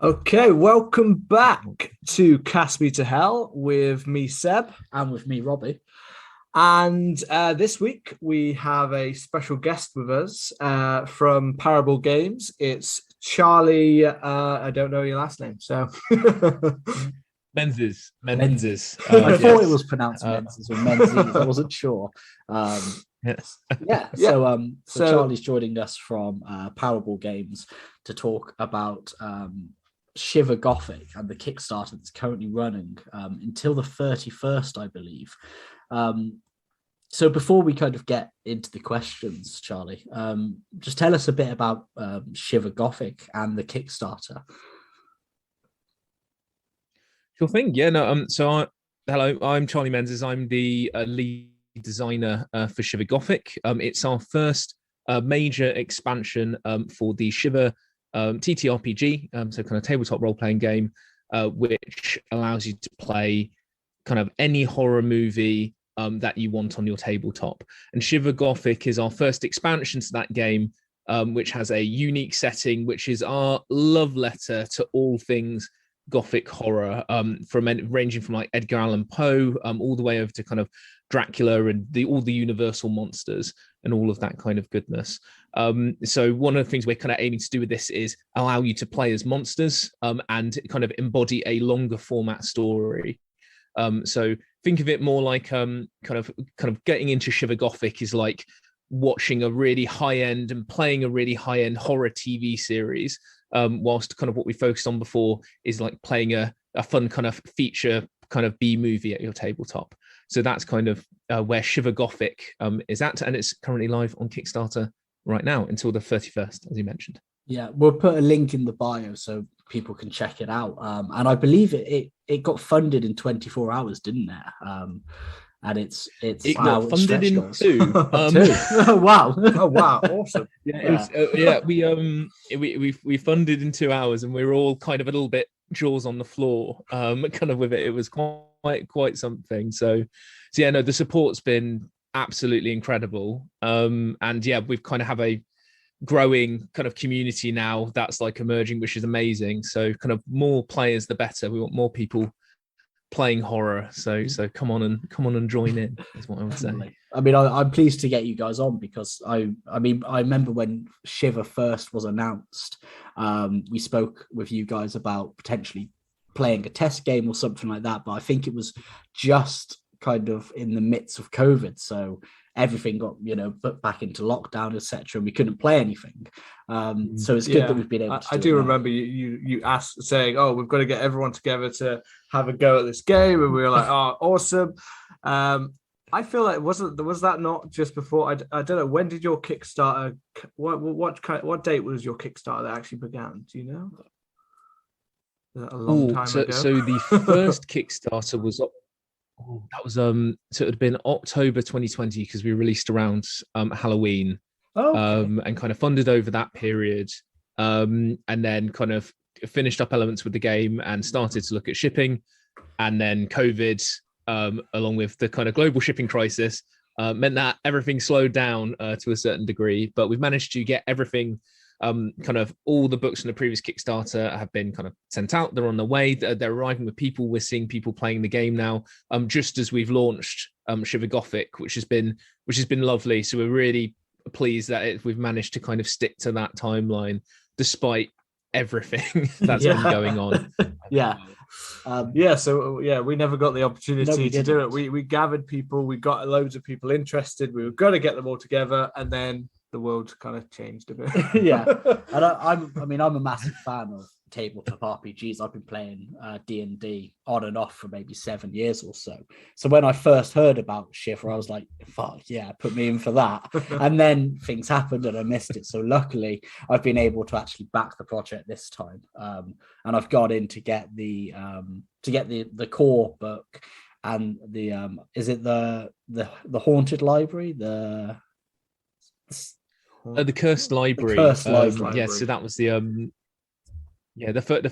Okay, welcome back to Cast Me to Hell with me, Seb. And with me, Robbie. And this week we have a special guest with us from Parable Games. It's Charlie. I don't know your last name, so Menzies. I thought it was pronounced Menzies or Menzies. I wasn't sure. Yes. Yeah. So Charlie's joining us from Parable Games to talk about Shiver Gothic and the Kickstarter that's currently running until the 31st, I believe. So before we kind of get into the questions, Charlie, just tell us a bit about Shiver Gothic and the Kickstarter. Sure thing. Yeah. No. Hello. I'm Charlie Menzies. I'm the lead designer for Shiver Gothic. It's our first major expansion for the Shiver TTRPG, so kind of tabletop role-playing game, which allows you to play kind of any horror movie that you want on your tabletop. And Shiver Gothic is our first expansion to that game, which has a unique setting, which is our love letter to all things Gothic horror, ranging from like Edgar Allan Poe all the way over to kind of Dracula and all the Universal monsters and all of that kind of goodness. So one of the things we're kind of aiming to do with this is allow you to play as monsters and kind of embody a longer format story. So think of it more like kind of getting into Shiver Gothic is like watching a really high-end and playing a really high-end horror TV series, whilst kind of what we focused on before is like playing a fun kind of feature kind of B movie at your tabletop. So that's kind of where Shiver Gothic is at, and it's currently live on Kickstarter right now until the 31st, as you mentioned. Yeah, we'll put a link in the bio so people can check it out. And I believe it got funded in 24 hours, didn't it? And it got funded in two. Oh wow! oh wow, awesome. We funded in 2 hours, and we were all kind of a little bit jaws on the floor, kind of with it. It was quite something. So yeah, no, the support's been absolutely incredible. And yeah, we've kind of have a growing kind of community now that's like emerging, which is amazing. So kind of more players, the better. We want more people playing horror. So come on and join in, is what I would say. I mean, I'm pleased to get you guys on because I remember when Shiver first was announced, we spoke with you guys about potentially playing a test game or something like that, but I think it was just kind of in the midst of COVID, so everything got put back into lockdown, etc., and we couldn't play anything. So it's good that we've been able to. I do remember you asked, saying, "Oh, we've got to get everyone together to have a go at this game," and we were like, "Oh, awesome." I feel like was that not just before? I don't know. When did your Kickstarter? What date was your Kickstarter that actually began? Do you know? A long time ago. So the first Kickstarter was that was so it had been October 2020 because we released around Halloween. And kind of funded over that period, and then kind of finished up elements with the game and started to look at shipping. And then COVID, along with the kind of global shipping crisis, meant that everything slowed down to a certain degree. But we've managed to get everything, kind of all the books from the previous Kickstarter have been kind of sent out. They're on the way. They're arriving with people. We're seeing people playing the game now, just as we've launched Shiver Gothic, which has been lovely. So we're really pleased that we've managed to kind of stick to that timeline despite everything that's been going on. So we never got the opportunity to do it. We gathered people, we got loads of people interested, we were going to get them all together, and then the world kind of changed a bit. And I'm a massive fan of tabletop RPGs. I've been playing D&D on and off for maybe 7 years or so. So when I first heard about Shiver, I was like, fuck yeah, put me in for that. And then things happened and I missed it. So luckily I've been able to actually back the project this time. And I've got in to get the core book and the is it the Haunted Library, the Cursed Library. Yeah, so that was the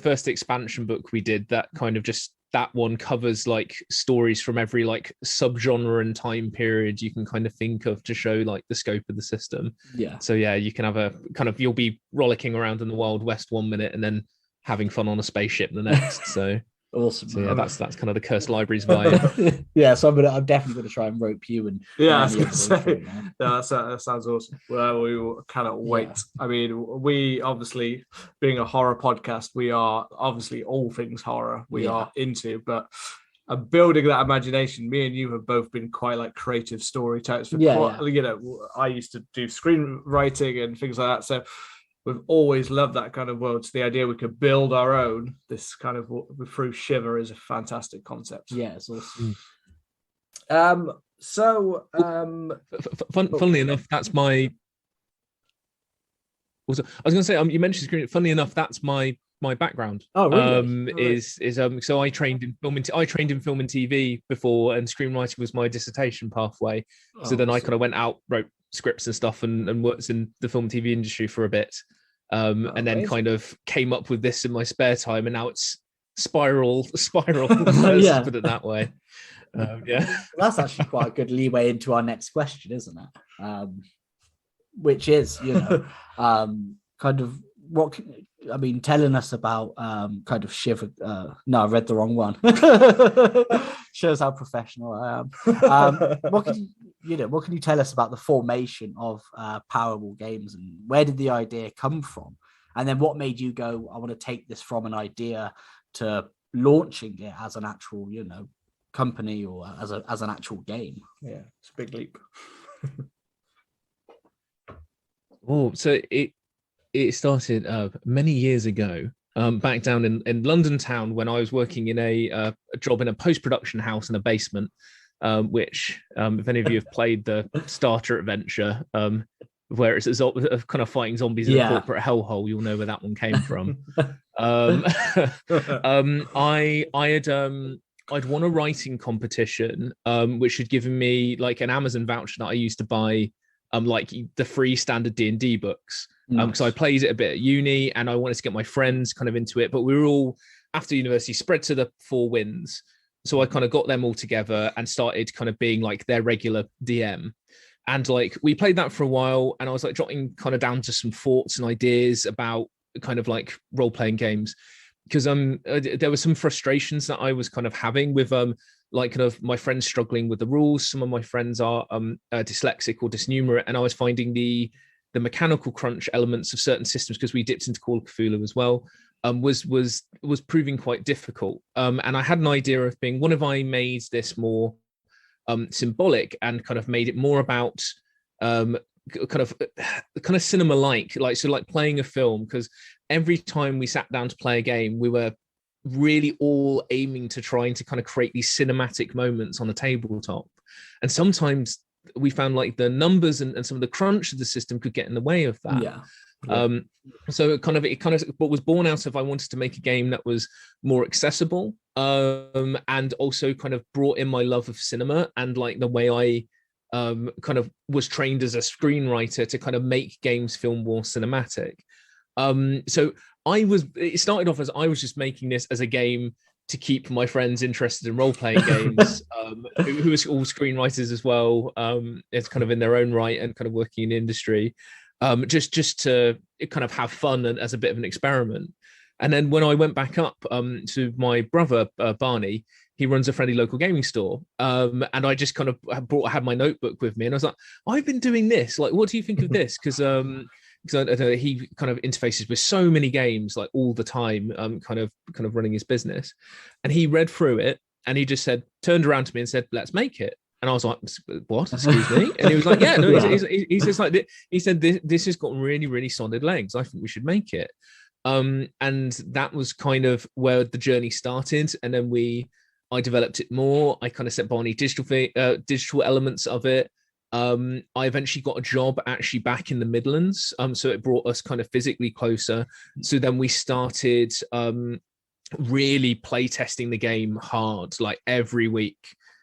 first expansion book we did. That kind of just that one covers like stories from every like subgenre and time period you can kind of think of to show like the scope of the system. Yeah. So yeah, you can have a kind of, you'll be rollicking around in the Wild West 1 minute, and then having fun on a spaceship the next. So awesome. So yeah, that's kind of the Cursed Libraries vibe. Yeah, so I'm definitely gonna try and rope you and Yeah, Andy and Roy through it now. no, that sounds awesome. Well, we cannot wait. Yeah. I mean, we obviously, being a horror podcast, we are obviously all things horror we are into, but building that imagination, me and you have both been quite like creative storytellers. You know, I used to do screenwriting and things like that, so we've always loved that kind of world. So the idea we could build our own, this kind of through Shiver, is a fantastic concept. Yeah, it's awesome. Funnily enough, that's my. Also, I was going to say, you mentioned screen. Funnily enough, that's my background. Oh, really? So I trained in film and TV before, and screenwriting was my dissertation pathway. So then I kind of went out, wrote scripts and stuff, and worked in the film and TV industry for a bit, and then kind of came up with this in my spare time, and now it's spiral. Let's put it that way. Yeah, that's actually quite a good leeway into our next question, isn't it? Which is, you know, kind of what, I mean, telling us about kind of Shiver. No, I read the wrong one. Shows how professional I am. What can you tell us about the formation of Powerball Games, and where did the idea come from? And then what made you go, I want to take this from an idea to launching it as an actual, you know, company or as an actual game? Yeah, it's a big leap. So it started many years ago, back down in London town, when I was working in a job in a post-production house in a basement, which if any of you have played the Starter adventure, where it's kind of fighting zombies in a corporate hellhole, you'll know where that one came from. I'd won a writing competition, which had given me like an Amazon voucher that I used to buy like the free standard D&D books. Because I played it a bit at uni, and I wanted to get my friends kind of into it, but we were all, after university, spread to the four winds. So I kind of got them all together and started kind of being like their regular DM. And like we played that for a while, and I was like jotting kind of down to some thoughts and ideas about kind of like role-playing games, because there were some frustrations that I was kind of having with like kind of my friends struggling with the rules. Some of my friends are dyslexic or dysnumerate, and I was finding the mechanical crunch elements of certain systems, because we dipped into Call of Cthulhu as well, was proving quite difficult. And I had an idea of being, what if I made this more symbolic and kind of made it more about kind of cinema-like, so like playing a film, because every time we sat down to play a game, we were really all aiming to trying to kind of create these cinematic moments on a tabletop. And sometimes we found like the numbers and some of the crunch of the system could get in the way of that. So it kind of what was born out of, I wanted to make a game that was more accessible, and also kind of brought in my love of cinema and like the way I kind of was trained as a screenwriter to kind of make games feel more cinematic. So it started off as I was just making this as a game to keep my friends interested in role-playing games, who was all screenwriters as well. It's kind of in their own right and kind of working in the industry, just to kind of have fun and as a bit of an experiment. And then when I went back up to my brother, Barney, he runs a friendly local gaming store. And I just kind of had my notebook with me, and I was like, I've been doing this. Like, what do you think of this? Because he kind of interfaces with so many games like all the time, kind of running his business. And he read through it, and he just turned around to me and said, let's make it. And I was like, what? Excuse me? And he was like, yeah, no, he's just like, he said, this has got really, really solid legs. I think we should make it. And that was kind of where the journey started. And then I developed it more. I kind of set Barney digital elements of it. I eventually got a job actually back in the Midlands. So it brought us kind of physically closer. So then we started really play testing the game hard, like every week.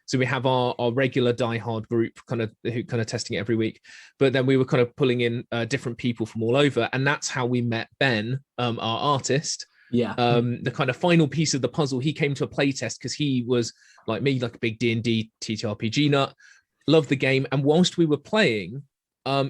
So we have our regular diehard group who testing it every week. But then we were kind of pulling in different people from all over. And that's how we met Ben, our artist. Yeah. The kind of final piece of the puzzle, he came to a play test because he was like me, like a big D&D TTRPG nut. Loved the game, and whilst we were playing,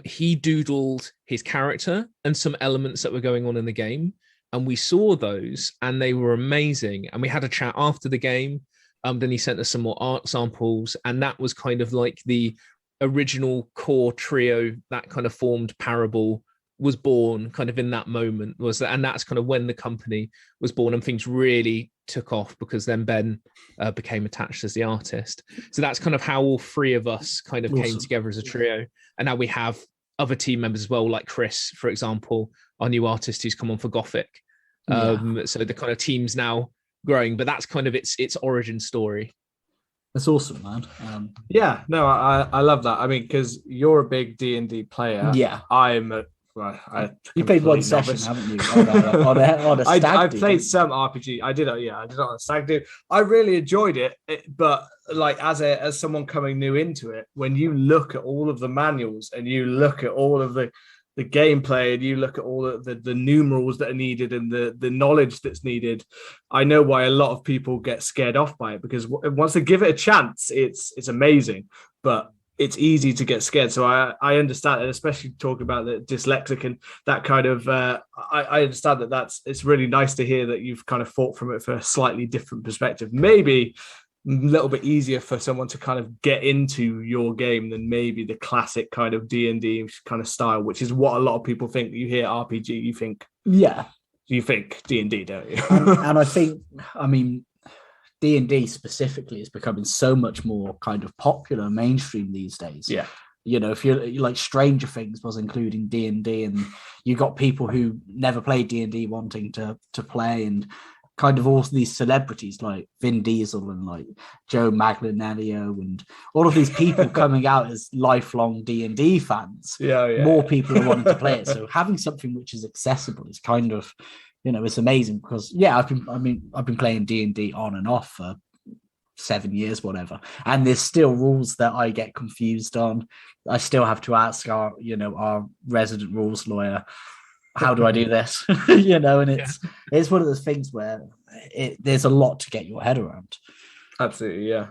he doodled his character and some elements that were going on in the game, and we saw those, and they were amazing. And we had a chat after the game. Then he sent us some more art samples, and that was kind of like the original core trio that kind of formed Parable was born kind of in that moment, and that's kind of when the company was born, and things really took off because then Ben became attached as the artist. So that's kind of how all three of us kind of came together as a trio. And now we have other team members as well, like Chris, for example, our new artist who's come on for Gothic. So the kind of team's now growing, but that's kind of its origin story. That's awesome, man. I love that. I mean, because you're a big D&D player. Yeah, I'm you played one session, haven't you? On a stag I played some RPG. I did it on a stag do. I really enjoyed it, but like as someone coming new into it, when you look at all of the manuals and you look at all of the gameplay and you look at all the numerals that are needed and the knowledge that's needed, I know why a lot of people get scared off by it, because once they give it a chance, it's amazing, but it's easy to get scared. So I understand it, especially talking about the dyslexic and that kind of, I understand it's really nice to hear that you've kind of fought from it for a slightly different perspective. Maybe a little bit easier for someone to kind of get into your game than maybe the classic kind of D&D kind of style, which is what a lot of people think. You hear RPG, you think D&D, don't you? and I think, I mean, D&D specifically is becoming so much more kind of popular mainstream these days. Yeah. You know, if you're like Stranger Things was including D&D, and you got people who never played D&D wanting to play, and kind of all these celebrities like Vin Diesel and like Joe Maglianello and all of these people coming out as lifelong D&D fans. More people are wanting to play it. So having something which is accessible is kind of, you know, it's amazing, because I've been playing D&D on and off for 7 years, whatever, and there's still rules that I get confused on. I still have to ask our resident rules lawyer, how do I do this? And it's one of those things where there's a lot to get your head around. Absolutely, yeah.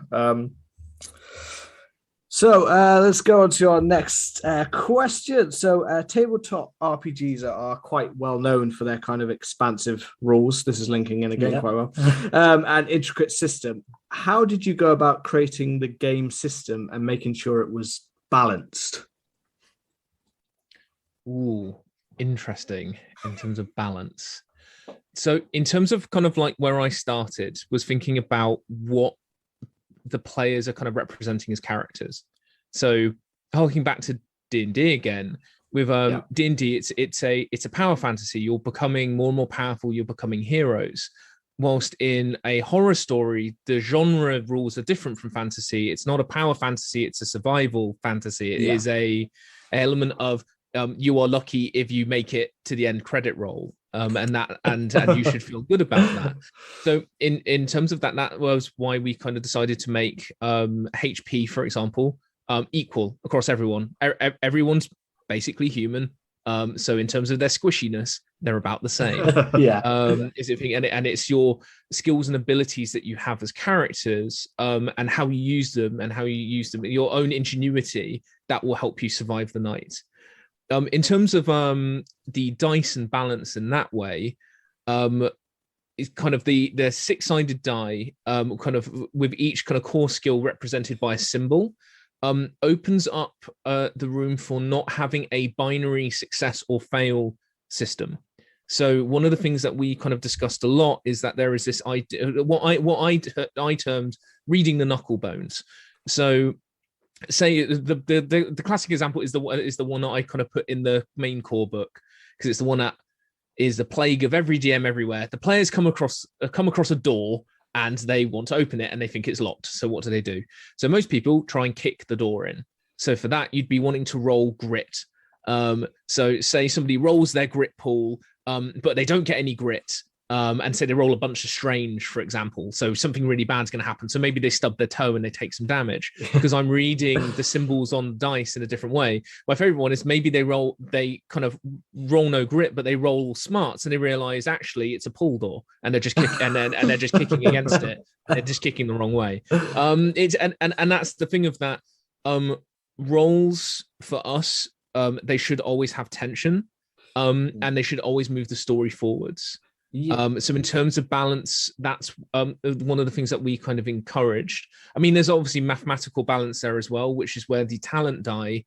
So let's go on to our next question. So tabletop RPGs are quite well known for their kind of expansive rules. This is linking in again quite well. And intricate system. How did you go about creating the game system and making sure it was balanced? Ooh, interesting in terms of balance. So in terms of kind of like where I started was thinking about what the players are kind of representing as characters. So harking back to D&D again, with D&D, it's a power fantasy. You're becoming more and more powerful. You're becoming heroes. Whilst in a horror story, the genre rules are different from fantasy. It's not a power fantasy. It's a survival fantasy. It is a element of you are lucky if you make it to the end credit roll. And you should feel good about that. So in terms of that was why we kind of decided to make HP, for example, equal across everyone. Everyone's basically human. So in terms of their squishiness, they're about the same. And it's your skills and abilities that you have as characters, and how you use them, your own ingenuity that will help you survive the night. In terms of the dice and balance in that way, is kind of the six-sided die, kind of with each kind of core skill represented by a symbol, opens up the room for not having a binary success or fail system. So one of the things that we kind of discussed a lot is that there is this idea, what I termed reading the knuckle bones. So say the classic example is the one that I kind of put in the main core book, because it's the one that is the plague of every GM everywhere. The players come across a door and they want to open it and they think it's locked. So what do? So most people try and kick the door in. So for that, you'd be wanting to roll grit. So say somebody rolls their grit pool, but they don't get any grit. And say they roll a bunch of strange, for example. So something really bad's going to happen. So maybe they stub their toe and they take some damage because I'm reading the symbols on the dice in a different way. My favorite one is maybe they kind of roll no grit, but they roll smarts and they realize actually it's a pull door and they're just they're just kicking against it. They're just kicking the wrong way. And that's the thing of that. Rolls for us, they should always have tension. And they should always move the story forwards. So in terms of balance, that's one of the things that we kind of encouraged. I mean, there's obviously mathematical balance there as well, which is where the talent die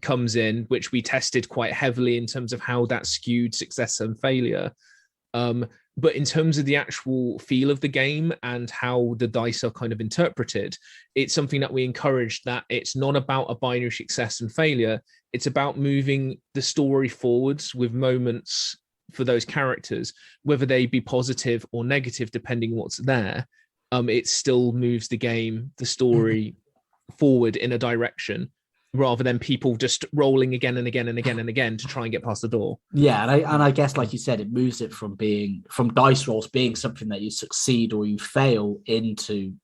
comes in, which we tested quite heavily in terms of how that skewed success and failure. But in terms of the actual feel of the game and how the dice are kind of interpreted, it's something that we encourage, that it's not about a binary success and failure. It's about moving the story forwards with moments for those characters, whether they be positive or negative, depending what's there. It still moves the game, the story forward in a direction, rather than people just rolling again and again and again and again to try and get past the door. Yeah, and I guess, like you said, it moves it from dice rolls being something that you succeed or you fail into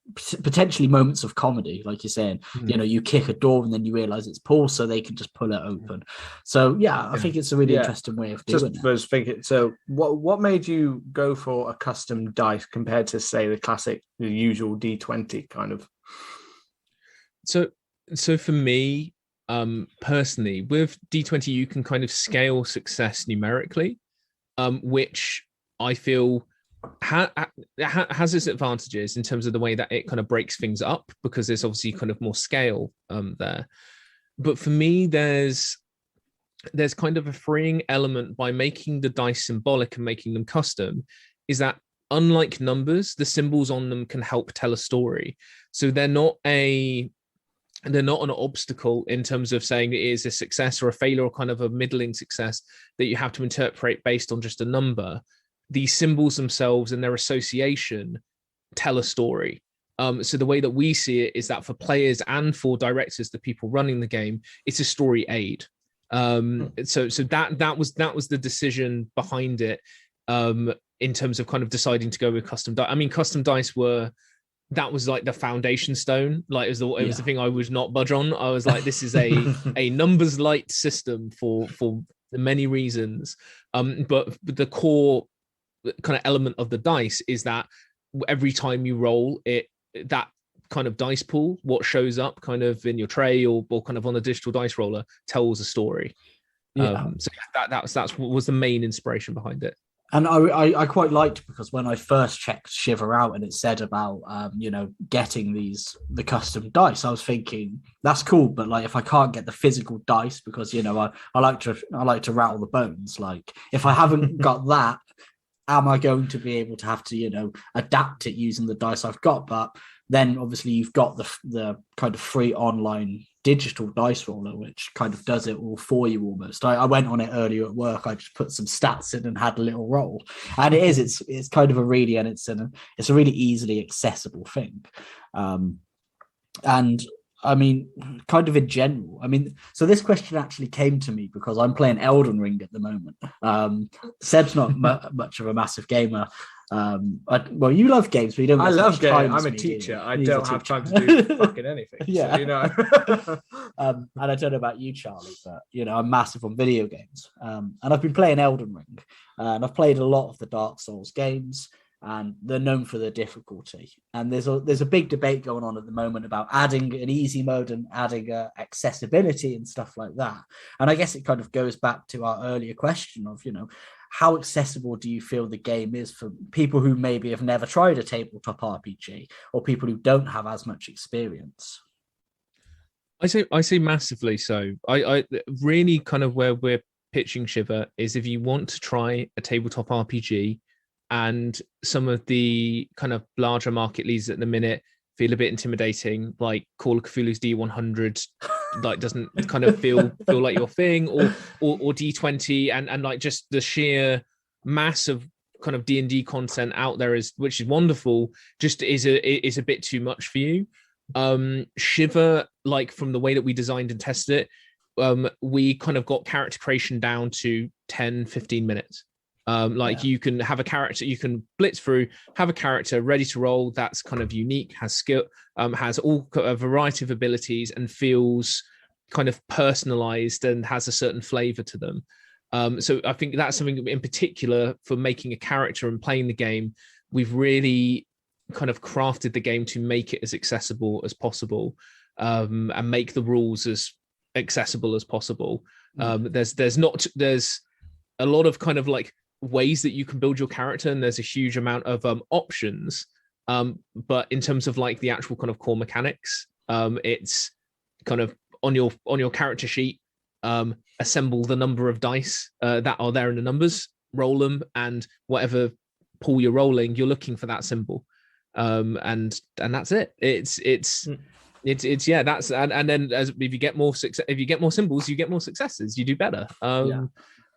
potentially moments of comedy, like you're saying. You know, you kick a door and then you realize it's pulled, so they can just pull it open. So yeah, I think it's a really interesting way of doing it. Was thinking. So what made you go for a custom dice compared to, say, the usual D20 kind of? So for me, personally, with D20, you can kind of scale success numerically, which I feel has its advantages in terms of the way that it kind of breaks things up, because there's obviously kind of more scale there. But for me, there's kind of a freeing element by making the dice symbolic and making them custom, is that unlike numbers, the symbols on them can help tell a story. So they're not an obstacle in terms of saying it is a success or a failure or kind of a middling success that you have to interpret based on just a number. These symbols themselves and their association tell a story. So the way that we see it is that for players and for directors, the people running the game, it's a story aid. So that was the decision behind it, in terms of kind of deciding to go with custom dice. I mean, custom dice that was like the foundation stone. Like it was the thing I would not budge on. I was like, this is a numbers light system for many reasons. But the core kind of element of the dice is that every time you roll it, that kind of dice pool, what shows up kind of in your tray or kind of on a digital dice roller, tells a story. So that's what was the main inspiration behind it. And I quite liked, because when I first checked Shiver out and it said about getting the custom dice, I was thinking that's cool, but like if I can't get the physical dice, because I like to rattle the bones. Like if I haven't got that, am I going to be able to have to adapt it using the dice I've got? But then obviously you've got the kind of free online digital dice roller, which kind of does it all for you almost. I went on it earlier at work. I just put some stats in and had a little roll, and it's kind of it's a really easily accessible thing. And I mean, kind of in general, I mean, so this question actually came to me because I'm playing Elden Ring at the moment. Seb's not much of a massive gamer. Well, you love games, but you don't. I love games. I'm a teacher. I don't have time to do fucking anything. Yeah. So, and I don't know about you, Charlie, but I'm massive on video games. And I've been playing Elden Ring, and I've played a lot of the Dark Souls games, and they're known for their difficulty. And there's a big debate going on at the moment about adding an easy mode and adding accessibility and stuff like that. And I guess it kind of goes back to our earlier question of how accessible do you feel the game is for people who maybe have never tried a tabletop RPG, or people who don't have as much experience? I say massively so. I really kind of where we're pitching Shiver is, if you want to try a tabletop RPG, and some of the kind of larger market leaders at the minute feel a bit intimidating, like Call of Cthulhu's D100 like doesn't kind of feel like your thing, or D20, and like just the sheer mass of kind of D&D content out there which is wonderful, just is a bit too much for you. Shiver, like from the way that we designed and tested it, we kind of got character creation down to 10-15 minutes. You can have a character, you can blitz through, have a character ready to roll that's kind of unique, has skill, has a variety of abilities, and feels kind of personalized and has a certain flavor to them. So I think that's something in particular for making a character and playing the game. We've really kind of crafted the game to make it as accessible as possible, and make the rules as accessible as possible. There's a lot of kind of like ways that you can build your character, and there's a huge amount of options. But in terms of like the actual kind of core mechanics, it's kind of on your character sheet, assemble the number of dice that are there in the numbers, roll them, and whatever pool you're rolling, you're looking for that symbol, and that's it. It's yeah, that's and then if you get more symbols, you get more successes, you do better.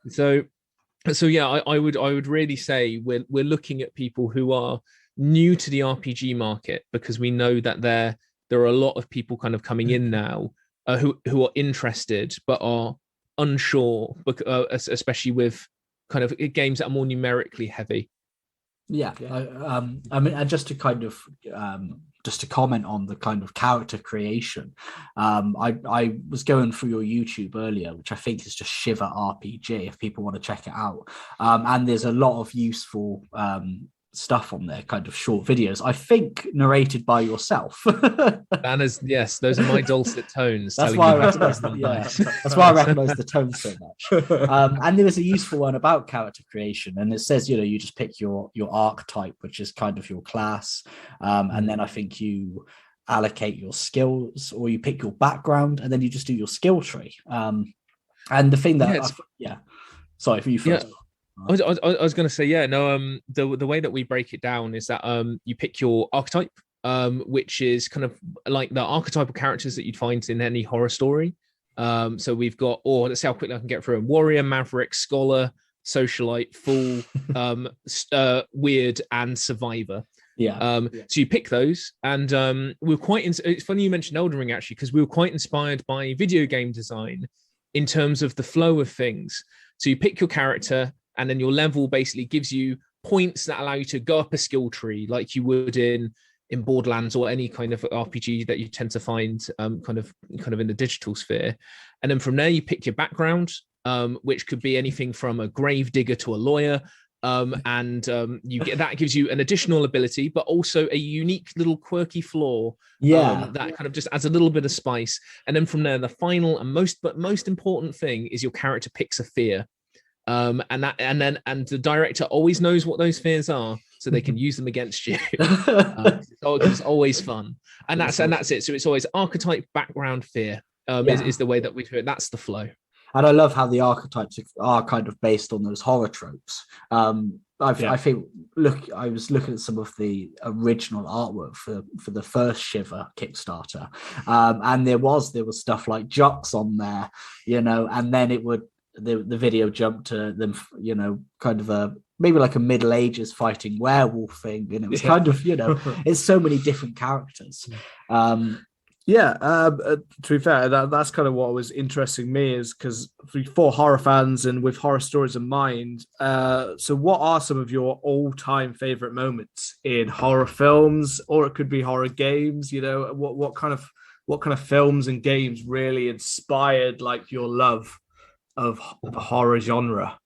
So yeah, I would really say we're looking at people who are new to the RPG market, because we know that there are a lot of people kind of coming in now who are interested but are unsure, especially with kind of games that are more numerically heavy. Yeah. I mean, and just to kind of just to comment on the kind of character creation, I was going through your YouTube earlier, which I think is just Shiver RPG, if people want to check it out. And there's a lot of useful stuff on there, kind of short videos, I think narrated by yourself. And yes, those are my dulcet tones. That's why I recognize that's why I recognize the tone so much. And there was a useful one about character creation, and it says, you just pick your archetype, which is kind of your class, and then I think you allocate your skills, or you pick your background, and then you just do your skill tree. And the thing that sorry for you first. Yeah. I was going to say, the way that we break it down is that you pick your archetype, which is kind of like the archetypal characters that you'd find in any horror story. So we've got, let's see how quickly I can get through them: warrior, maverick, scholar, socialite, fool, weird, and survivor. So you pick those, and we're quite. It's funny you mentioned Elden Ring, actually, because we were quite inspired by video game design in terms of the flow of things. So you pick your character, and then your level basically gives you points that allow you to go up a skill tree, like you would in Borderlands or any kind of RPG that you tend to find kind of in the digital sphere. And then from there, you pick your background, which could be anything from a grave digger to a lawyer. And that gives you an additional ability, but also a unique little quirky flaw. That kind of just adds a little bit of spice. And then from there, the final and most important thing is your character picks a fear. And the director always knows what those fears are, so they can use them against you. It's always fun, and that's it. So it's always archetype, background, fear. Is the way that we do it. That's the flow. And I love how the archetypes are kind of based on those horror tropes. I think, I was looking at some of the original artwork for the first Shiver Kickstarter, and there was stuff like jocks on there, and then it would. The video jumped to them, kind of maybe like a Middle Ages fighting werewolf thing, and it was kind of, it's so many different characters. To be fair, that's kind of what was interesting me, is because for horror fans and with horror stories in mind. So what are some of your all-time favorite moments in horror films, or it could be horror games? What kind of films and games really inspired like your love of the horror genre?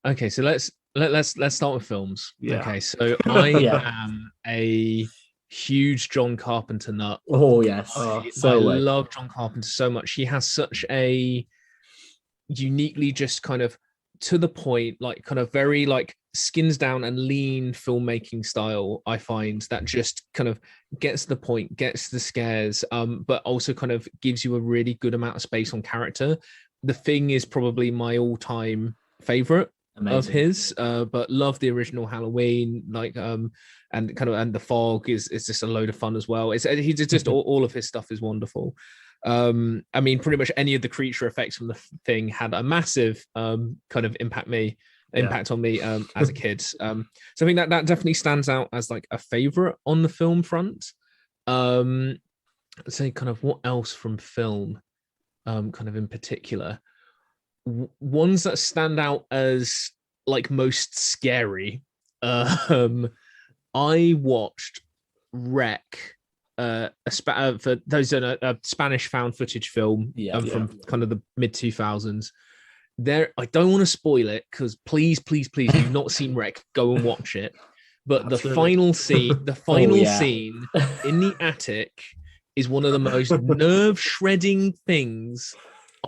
Okay, so let's start with films. Okay, so I am a huge John Carpenter nut. Oh yes. I love John Carpenter so much. He has such a uniquely just kind of to the point, like kind of very like skins down and lean filmmaking style. I find that just kind of gets the point, gets the scares, but also kind of gives you a really good amount of space on character. The Thing is probably my all-time favorite of his, but love the original Halloween, and The Fog is just a load of fun as well. He's just all of his stuff is wonderful. I mean, pretty much any of the creature effects from The Thing had a massive kind of impact on me as a kid. So I think that definitely stands out as like a favorite on the film front. Let's say kind of what else from film. Kind of in particular, ones that stand out as like most scary. I watched Wreck, for those in a Spanish found footage film from kind of the mid 2000s. I don't want to spoil it, because please, if you've not seen Wreck, go and watch it. But the final scene in the attic is one of the most nerve-shredding things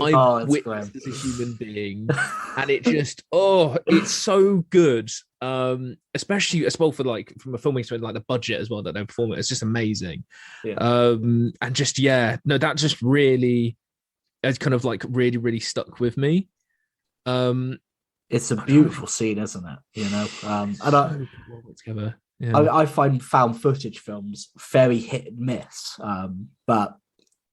I've it's witnessed great. as a human being, and it just it's so good. Especially as well for like from a filming perspective, like the budget as well that they're performing. It's just amazing. Yeah. And just that just really has kind of like really stuck with me. It's a beautiful scene, isn't it? You know, and together. Yeah. I find found footage films very hit and miss, but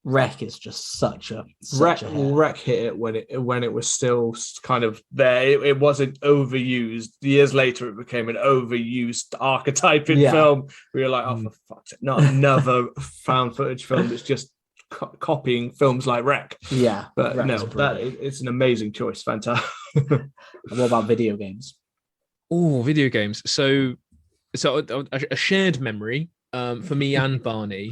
Wreck is just such a hit. Wreck hit it when it was still kind of there. It wasn't overused. Years later, it became an overused archetype in film. We were like, oh, for fuck's sake, not another found footage film that's just copying films like Wreck. Yeah, but Wreck's it's an amazing choice. Fantastic. What about video games? Oh, video games. So a shared memory for me and Barney.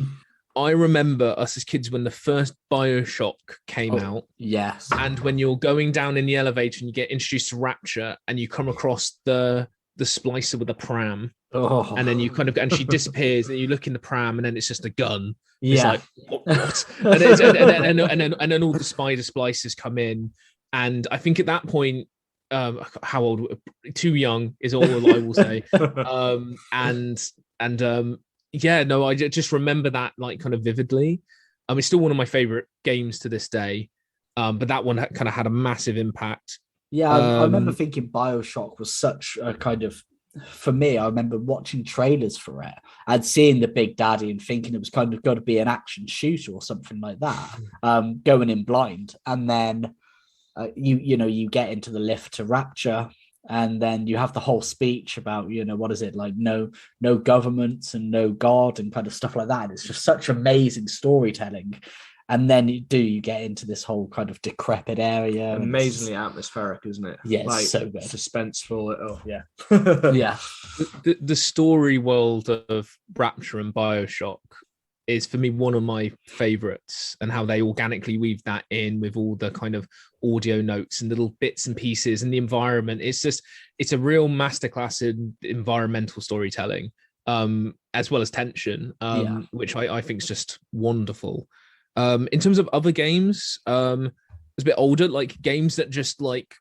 I remember us as kids when the first BioShock came out. Yes. And when you're going down in the elevator and you get introduced to Rapture and you come across the splicer with the pram. Oh. And then you kind of, and she disappears and you look in the pram and then it's just a gun. Yeah. It's like, what? and then all the spider splices come in. And I think at that point, how old? Too young is all I will say. I just remember that like kind of vividly. It's still one of my favorite games to this day. But that one kind of had a massive impact. Yeah, I remember thinking BioShock was such a kind of, for me, I remember watching trailers for it and seeing the Big Daddy and thinking it was kind of got to be an action shooter or something like that, going in blind. And then you get into the lift to Rapture, and then you have the whole speech about, what is it like, no governments and no God and kind of stuff like that. And it's just such amazing storytelling. And then you get into this whole kind of decrepit area. Amazingly atmospheric, isn't it? Yeah, like, so good. Suspenseful. Oh, yeah. Yeah. The story world of Rapture and BioShock is for me one of my favorites, and how they organically weave that in with all the kind of audio notes and little bits and pieces and the environment. It's a real masterclass in environmental storytelling, as well as tension, which I think is just wonderful. In terms of other games, it's a bit older, like games that just like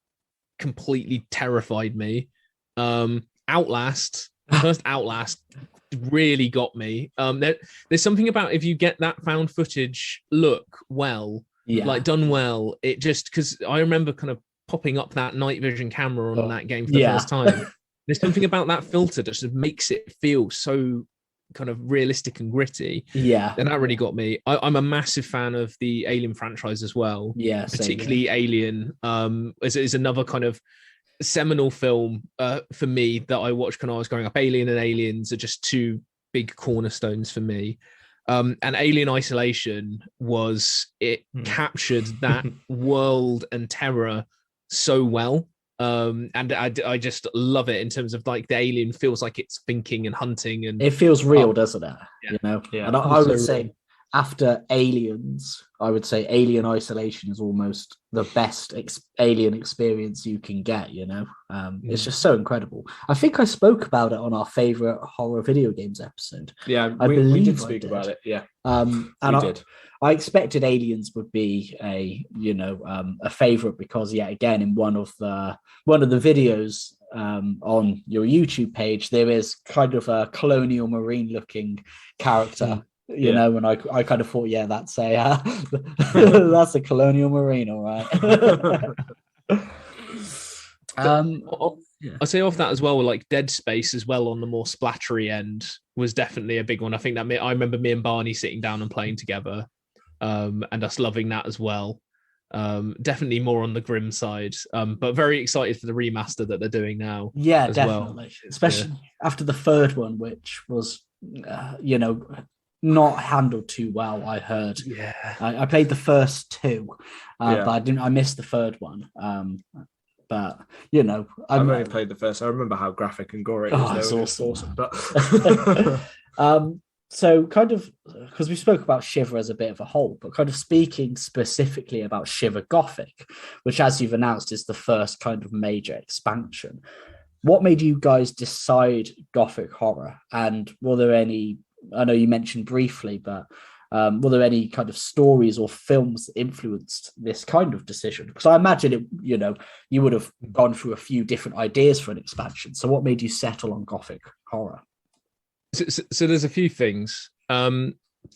completely terrified me. Outlast, the first Outlast really got me. There's something about if you get that found footage look well, like done well, it just, because I remember kind of popping up that night vision camera on that game for the first time. There's something about that filter that just makes it feel so kind of realistic and gritty. Yeah, and that really got me. I'm a massive fan of the Alien franchise as well. Yeah, particularly Alien is another kind of seminal film for me that I watched when I was growing up. Alien and Aliens are just two big cornerstones for me. And Alien Isolation captured that world and terror so well. And I just love it in terms of like the alien feels like it's thinking and hunting, and it feels real, doesn't it? Yeah. And I would say after Aliens, I would say Alien Isolation is almost the best alien experience you can get. It's just so incredible. I think I spoke about it on our favorite horror video games episode. Yeah, we did speak about it. Yeah, I expected Aliens would be a favorite because again, in one of the videos on your YouTube page, there is kind of a colonial marine looking character. And I kind of thought, that's that's a colonial marine, all right. I'll say off that as well, like Dead Space as well on the more splattery end was definitely a big one. I think that I remember me and Barney sitting down and playing together, and us loving that as well. Definitely more on the grim side, but very excited for the remaster that they're doing now. Yeah, definitely, especially after the third one, which was, not handled too well. I heard. Yeah, I played the first two, but I missed the third one. But I've only played the first. I remember how graphic and gory it was. It's awesome. But so kind of, because we spoke about Shiver as a bit of a whole, but kind of speaking specifically about Shiver Gothic, which, as you've announced, is the first kind of major expansion. What made you guys decide Gothic Horror, and were there any? I know you mentioned briefly, but Were there any kind of stories or films that influenced this kind of decision? Because I imagine it, you would have gone through a few different ideas for an expansion. So what made you settle on Gothic Horror? So there's a few things. For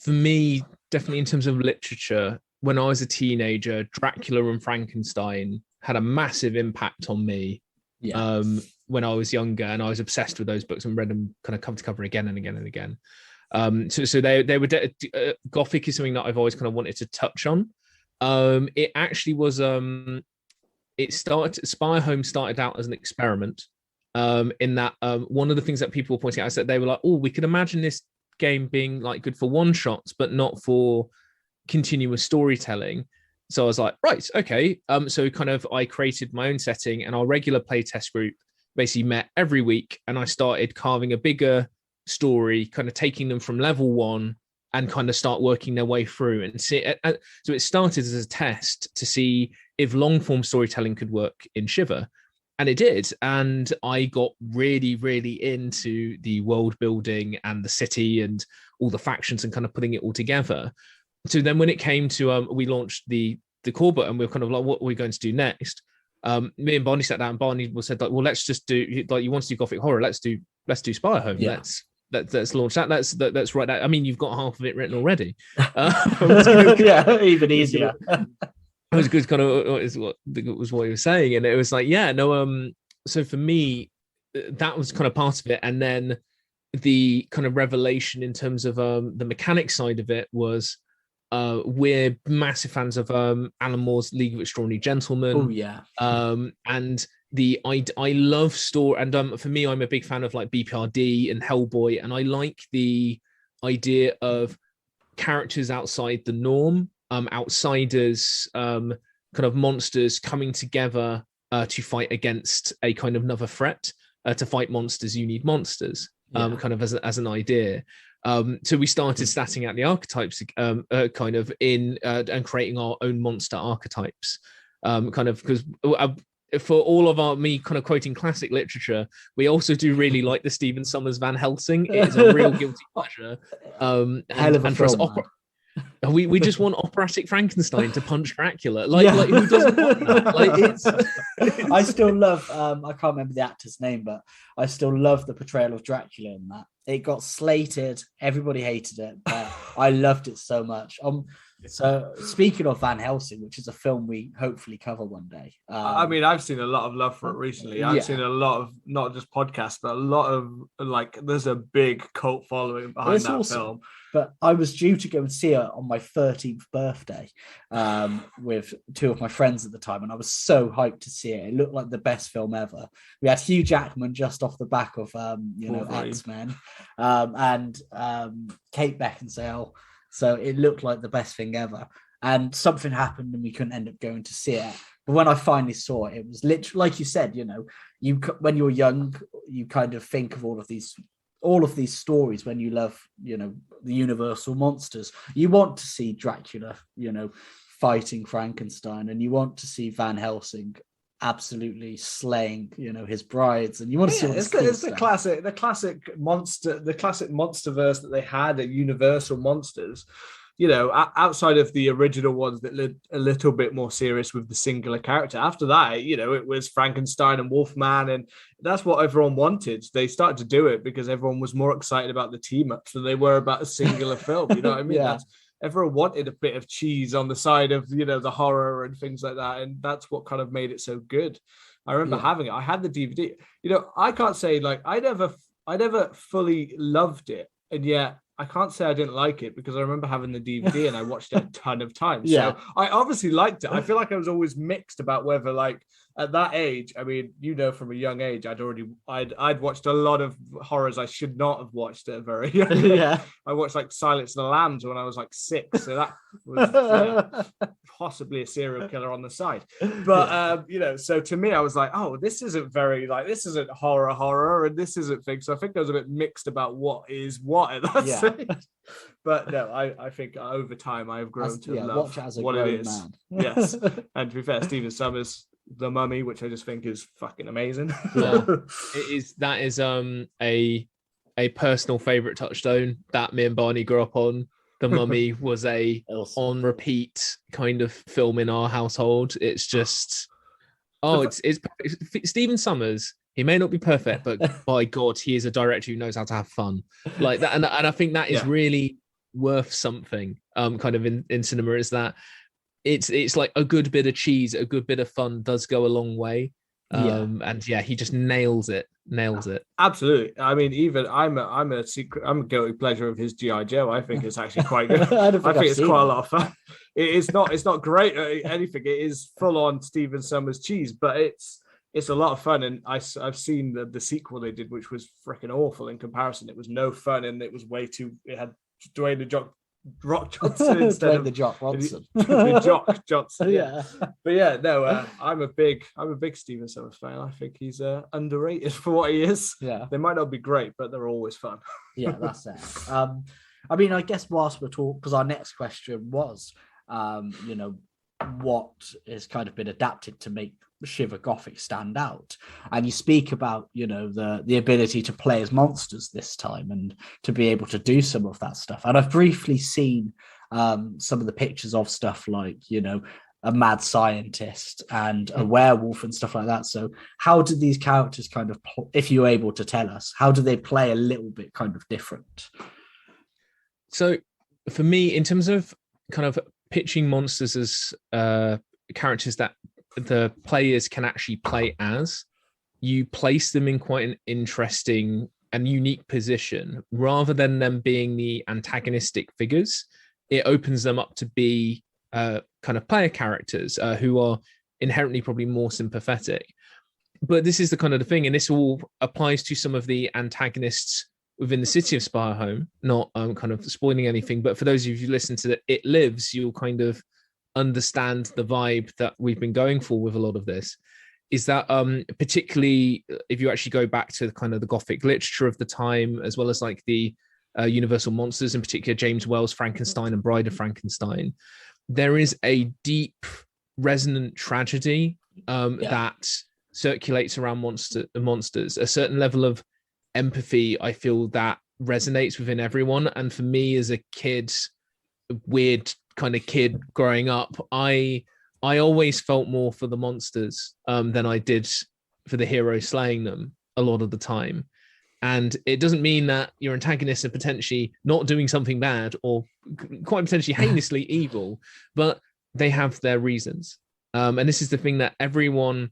me, definitely in terms of literature, when I was a teenager, Dracula and Frankenstein had a massive impact on me. Yeah. When I was younger, and I was obsessed with those books and read them kind of cover to cover again and again and again. So they were Gothic is something that I've always kind of wanted to touch on. It actually was Spire Home started out as an experiment. In that one of the things that people were pointing out is that they were like, oh, we could imagine this game being like good for one shots, but not for continuous storytelling. So I was like, right, okay. So kind of I created my own setting, and our regular playtest group basically met every week, and I started carving a bigger story, kind of taking them from level 1 and kind of start working their way through and see. So it started as a test to see if long form storytelling could work in Shiver. And it did. And I got really, really into the world building and the city and all the factions and kind of putting it all together. So then when it came to, we launched the core book, and we were kind of like, what are we going to do next? Me and Barney sat down, and Barney said, like, well, let's just do, like, you want to do Gothic Horror, let's do Spire Home. Yeah. Let's launch that. Let's write that. I mean, you've got half of it written already. Yeah, even easier. It was good, kind of was what he was saying, and it was like, yeah, no. So for me, that was kind of part of it, and then the kind of revelation in terms of the mechanic side of it was, we're massive fans of Alan Moore's League of Extraordinary Gentlemen. Oh yeah. And I love story, and for me, I'm a big fan of like BPRD and Hellboy, and I like the idea of characters outside the norm, outsiders, kind of monsters coming together to fight against a kind of another threat. To fight monsters, you need monsters, kind of as an idea. So we started statting out the archetypes, kind of in and creating our own monster archetypes, kind of because. For all of me kind of quoting classic literature, we also do really like the Stephen Sommers Van Helsing. It is a real guilty pleasure. Hell of a film, we just want operatic Frankenstein to punch Dracula. Like who doesn't want that? Like I still love I can't remember the actor's name, but I still love the portrayal of Dracula in that. It got slated, everybody hated it, but I loved it so much. So speaking of Van Helsing, which is a film we hopefully cover one day. I mean, I've seen a lot of love for it recently. I've seen a lot of, not just podcasts, but a lot of, like, there's a big cult following behind that film. But I was due to go and see it on my 13th birthday with two of my friends at the time, and I was so hyped to see it. It looked like the best film ever. We had Hugh Jackman just off the back of X-Men, and Kate Beckinsale. So it looked like the best thing ever. And something happened and we couldn't end up going to see it. But when I finally saw it, it was literally, like you said, when you're young, you kind of think of all of these stories when you love, the universal monsters. You want to see Dracula, fighting Frankenstein, and you want to see Van Helsing absolutely slaying, his brides, and you want to see it's the classic monsterverse that they had at Universal Monsters. Outside of the original ones that lived a little bit more serious with the singular character. After that, it was Frankenstein and Wolfman, and that's what everyone wanted. They started to do it because everyone was more excited about the team ups than they were about a singular film. You know what I mean? Yeah. Everyone wanted a bit of cheese on the side of, the horror and things like that. And that's what kind of made it so good. I remember having it. I had the DVD. I can't say, like, I never fully loved it. And yet I can't say I didn't like it, because I remember having the DVD and I watched it a ton of times. Yeah. So I obviously liked it. I feel like I was always mixed about whether, like, at that age, I mean, from a young age, I'd watched a lot of horrors I should not have watched at a very young age. Yeah. I watched like Silence of the Lambs when I was like 6, so that was possibly a serial killer on the side. But so to me, I was like, oh, this isn't horror, and this isn't thing. So I think I was a bit mixed about what is what at that stage. But no, I think over time I have grown to love what it is. Man. Yes, and to be fair, Stephen Sommers' The Mummy, which I just think is fucking amazing. Yeah, that is a personal favorite touchstone that me and Barney grew up on. The Mummy was a Awesome. on repeat kind of film in our household. It's just it's Stephen Summers. He may not be perfect, but by God, he is a director who knows how to have fun like that. And I think that is really worth something. Kind of in cinema is that it's like a good bit of cheese, a good bit of fun does go a long way. And he just nails it. Absolutely. I mean, even I'm a guilty pleasure of his G.I. Joe. I think it's actually quite good. I think it's quite a lot of fun. It's not great at anything. It is full on Stephen Summers cheese, but it's a lot of fun. And I've seen the sequel they did, which was freaking awful in comparison. It was no fun, and it was way too. It had Dwayne the Rock Johnson instead of the Jock Watson. The Jock Johnson. Yeah. But yeah, no, I'm a big Stephen Summers fan. I think he's underrated for what he is. Yeah. They might not be great, but they're always fun. Yeah, that's it. I mean, I guess whilst we're talking, because our next question was, what has kind of been adapted to make Shiver Gothic stand out, and you speak about the ability to play as monsters this time and to be able to do some of that stuff. And I've briefly seen some of the pictures of stuff like a mad scientist and a werewolf and stuff like that. So how did these characters kind of, if you're able to tell us, how do they play a little bit kind of different? So for me, in terms of kind of pitching monsters as characters that the players can actually play as, you place them in quite an interesting and unique position rather than them being the antagonistic figures. It opens them up to be kind of player characters who are inherently probably more sympathetic. But this is the kind of the thing, and this all applies to some of the antagonists within the city of Spirehome, not kind of spoiling anything, but for those of you who listen to It Lives, you'll kind of understand the vibe that we've been going for with a lot of this, is that particularly if you actually go back to kind of the Gothic literature of the time, as well as like the Universal monsters, in particular James Wells' Frankenstein and Bride of Frankenstein, there is a deep resonant tragedy that circulates around monsters, a certain level of empathy I feel that resonates within everyone. And for me as a kid, weird kind of kid growing up, I always felt more for the monsters than I did for the hero slaying them a lot of the time. And it doesn't mean that your antagonists are potentially not doing something bad or quite potentially heinously evil, but they have their reasons. And this is the thing that everyone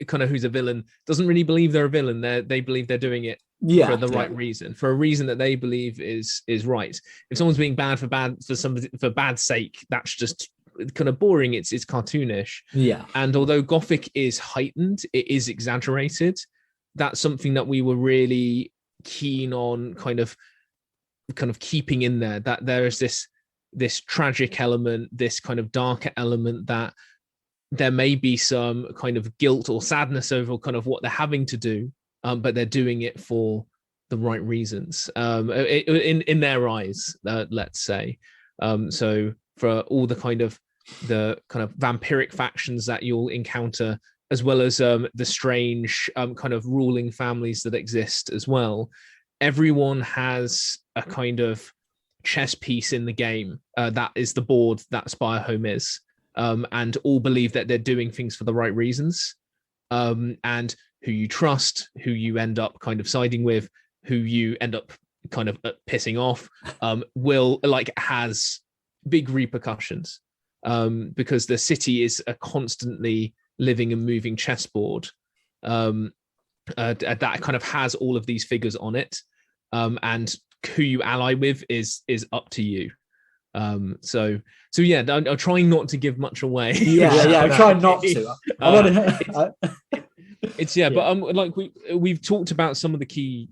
kind of who's a villain doesn't really believe they're a villain. They believe they're doing it for the right reason, for a reason that they believe is right. If someone's being bad for bad sake, that's just kind of boring. It's cartoonish. Yeah. And although Gothic is heightened, it is exaggerated. That's something that we were really keen on kind of keeping in there, that there is this tragic element, this kind of darker element, that there may be some kind of guilt or sadness over kind of what they're having to do, but they're doing it for the right reasons, in their eyes, let's say. So for all the kind of vampiric factions that you'll encounter, as well as the strange kind of ruling families that exist as well, everyone has a kind of chess piece in the game. That is the board that Spirehome is. And all believe that they're doing things for the right reasons. And who you trust, who you end up kind of siding with, who you end up kind of pissing off, has big repercussions. Because the city is a constantly living and moving chessboard that kind of has all of these figures on it. And who you ally with is up to you. So yeah, I'm trying not to give much away. I'm trying not to. But we've talked about some of the key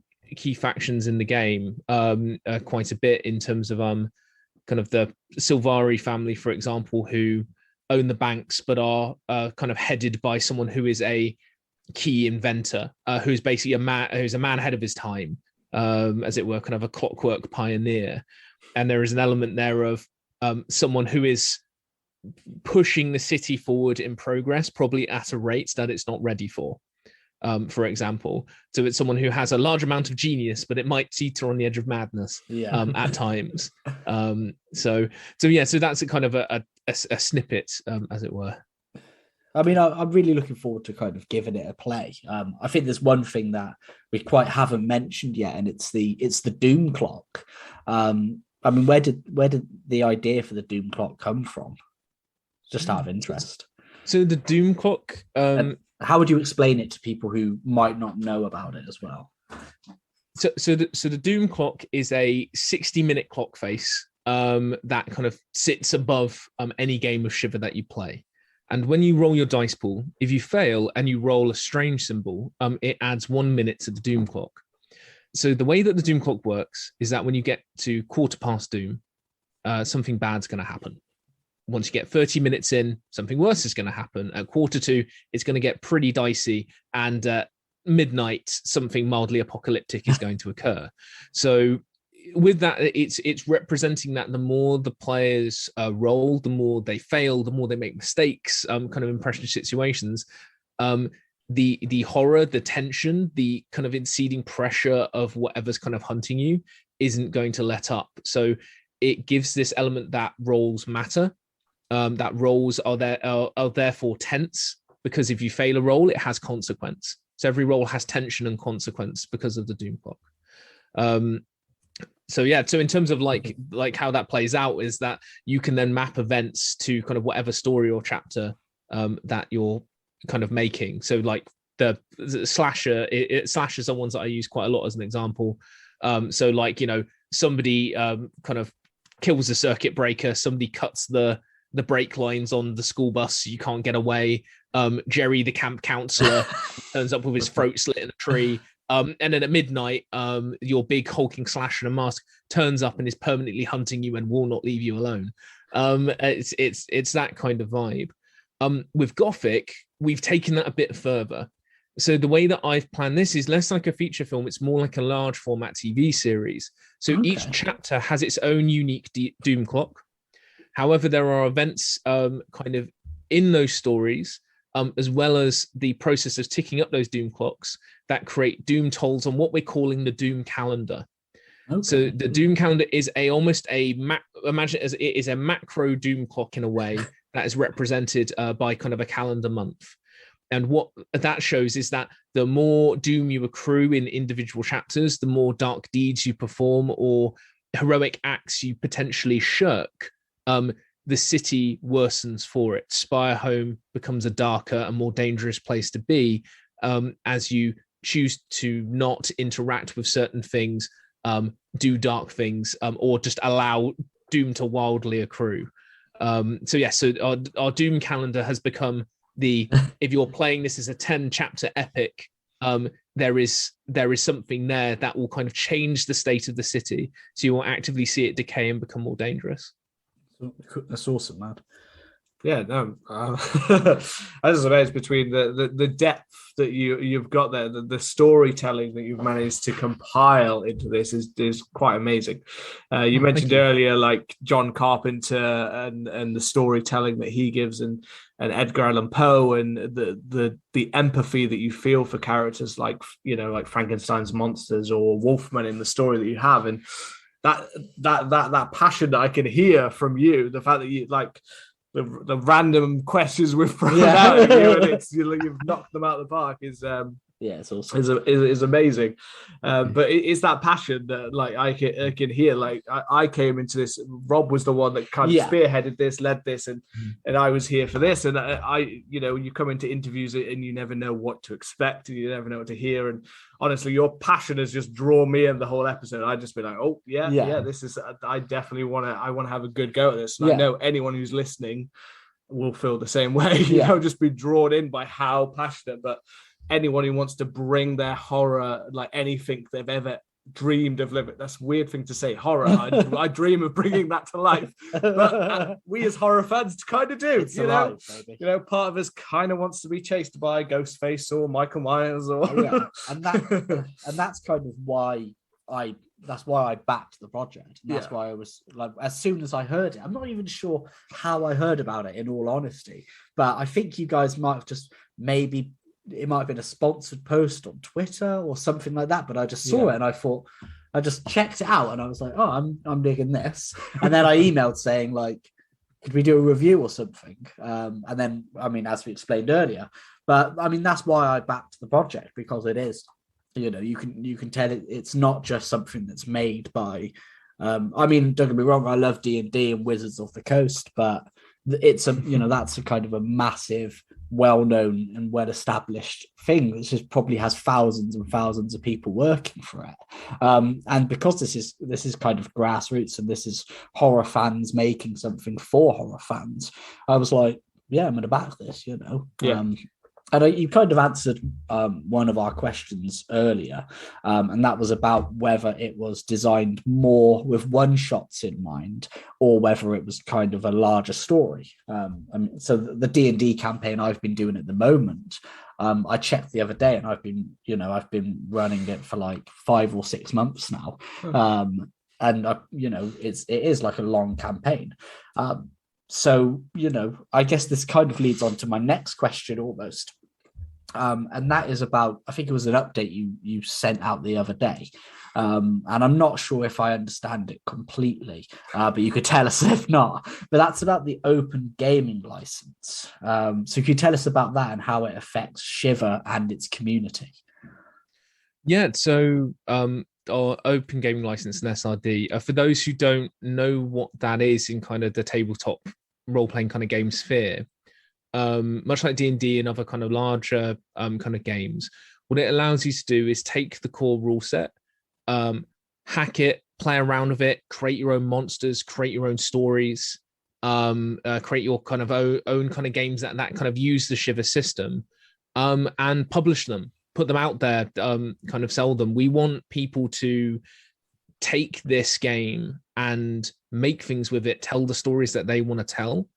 factions in the game quite a bit, in terms of kind of the Silvari family, for example, who own the banks but are kind of headed by someone who is a key inventor, who's basically a man ahead of his time, as it were, kind of a clockwork pioneer. And there is an element there of someone who is pushing the city forward in progress, probably at a rate that it's not ready for. for example. So it's someone who has a large amount of genius, but it might teeter on the edge of madness at times. So that's a kind of a snippet, as it were. I mean, I'm really looking forward to kind of giving it a play. I think there's one thing that we quite haven't mentioned yet, and it's the doom clock. I mean, where did the idea for the doom clock come from? Just out of interest. So the doom clock. How would you explain it to people who might not know about it as well? So the doom clock is a 60-minute clock face that kind of sits above any game of Shiver that you play. And when you roll your dice pool, if you fail and you roll a strange symbol, it adds 1 minute to the doom clock. So the way that the doom clock works is that when you get to quarter past doom, something bad's going to happen. Once you get 30 minutes in, something worse is going to happen. At quarter to, it's going to get pretty dicey. And at midnight, something mildly apocalyptic is going to occur. So with that, it's representing that the more the players roll, the more they fail, the more they make mistakes, kind of in pressure situations. The horror, the tension, the kind of exceeding pressure of whatever's kind of hunting you isn't going to let up. So it gives this element that rolls matter, that rolls are therefore tense, because if you fail a roll, it has consequence. So every roll has tension and consequence because of the doom clock. So in terms of like how that plays out is that you can then map events to kind of whatever story or chapter that you're kind of making. So like the slasher, slashers are ones that I use quite a lot as an example. So like, somebody kind of kills a circuit breaker, somebody cuts the brake lines on the school bus so you can't get away. Jerry, the camp counselor, turns up with his throat slit in a tree. And then at midnight, your big hulking slasher in a mask turns up and is permanently hunting you and will not leave you alone. It's that kind of vibe. With Gothic, we've taken that a bit further. So the way that I've planned this is less like a feature film. It's more like a large format TV series. So each chapter has its own unique doom clock. However, there are events kind of in those stories, as well as the process of ticking up those doom clocks that create doom tolls on what we're calling the doom calendar. Okay. So the doom calendar is imagine it as it is a macro doom clock in a way that is represented by kind of a calendar month. And what that shows is that the more doom you accrue in individual chapters, the more dark deeds you perform or heroic acts you potentially shirk, the city worsens for it. Spire Home becomes a darker and more dangerous place to be as you choose to not interact with certain things, do dark things, or just allow doom to wildly accrue. So our doom calendar has become if you're playing this as a 10-chapter epic, there is something there that will kind of change the state of the city. So you will actively see it decay and become more dangerous. That's awesome, man. Yeah, no, I was amazed between the depth that you've got there, the storytelling that you've managed to compile into this is quite amazing. You mentioned earlier, like John Carpenter and the storytelling that he gives, and Edgar Allan Poe, and the empathy that you feel for characters like Frankenstein's monsters or Wolfman in the story that you have, and that passion that I can hear from you, the fact that you like the random questions we've thrown out at you, and you've knocked them out of the park is it's awesome. is amazing. But it's that passion that like I can hear. Like I came into this. Rob was the one that kind of spearheaded this, led this, and I was here for this. And you come into interviews and you never know what to expect, and you never know what to hear. And honestly, your passion has just drawn me in the whole episode. I just been like, oh yeah, this is. I definitely want to have a good go at this. And I know anyone who's listening will feel the same way. Just be drawn in by how passionate, but. Anyone who wants to bring their horror, like anything they've ever dreamed of living. That's a weird thing to say, horror. I dream of bringing that to life. But we as horror fans kind of do. It's alive, baby. Part of us kind of wants to be chased by Ghostface or Michael Myers or and that's kind of why I backed the project. And that's why I was like, as soon as I heard it, I'm not even sure how I heard about it in all honesty, but I think you guys might have just maybe it might have been a sponsored post on Twitter or something like that, but I just saw it and I thought, I just checked it out and I was like, oh, I'm digging this. And then I emailed saying like, could we do a review or something? And then, I mean, as we explained earlier, but I mean, that's why I backed the project, because it is, you know, you can tell it's not just something that's made by, I mean, don't get me wrong, I love D&D and Wizards of the Coast, but it's a, you know, that's a kind of a massive, well-known and well-established thing that just probably has thousands and thousands of people working for it. And because this is kind of grassroots and this is horror fans making something for horror fans, I was like, yeah, I'm going to back this, you know. And you kind of answered one of our questions earlier, and that was about whether it was designed more with one-shots in mind or whether it was kind of a larger story. I mean, so the D&D campaign I've been doing at the moment, I checked the other day, and I've been running it for like 5 or 6 months now, and you know, it is like a long campaign. So, you know, I guess this kind of leads on to my next question almost. And that is about, I think it was an update you sent out the other day. And I'm not sure if I understand it completely, but you could tell us if not. But that's about the open gaming license. So could you tell us about that and how it affects Shiver and its community? Yeah, so our open gaming license and SRD, for those who don't know what that is in kind of the tabletop role-playing kind of game sphere, much like D&D and other kind of larger kind of games, what it allows you to do is take the core rule set, hack it, play around with it, create your own monsters, create your own stories, create your kind of own kind of games that kind of use the Shiver system, and publish them, put them out there, kind of sell them. We want people to take this game and make things with it, tell the stories that they want to tell,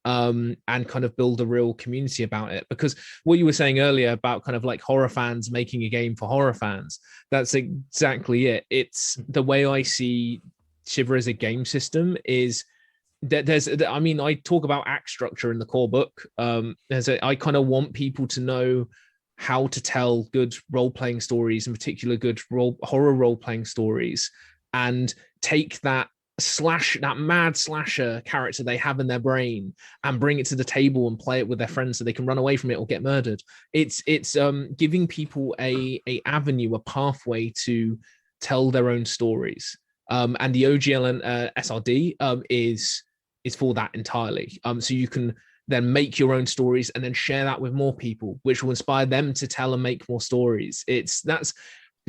and kind of build a real community about it. Because what you were saying earlier about kind of like horror fans making a game for horror fans, that's exactly it. It's the way I see Shiver as a game system is that I mean, I talk about act structure in the core book. I kind of want people to know how to tell good role-playing stories, in particular good horror role-playing stories, and take that mad slasher character they have in their brain and bring it to the table and play it with their friends so they can run away from it or get murdered. It's giving people a avenue, a pathway to tell their own stories. And the OGL and SRD is for that entirely. So you can then make your own stories and then share that with more people, which will inspire them to tell and make more stories. That's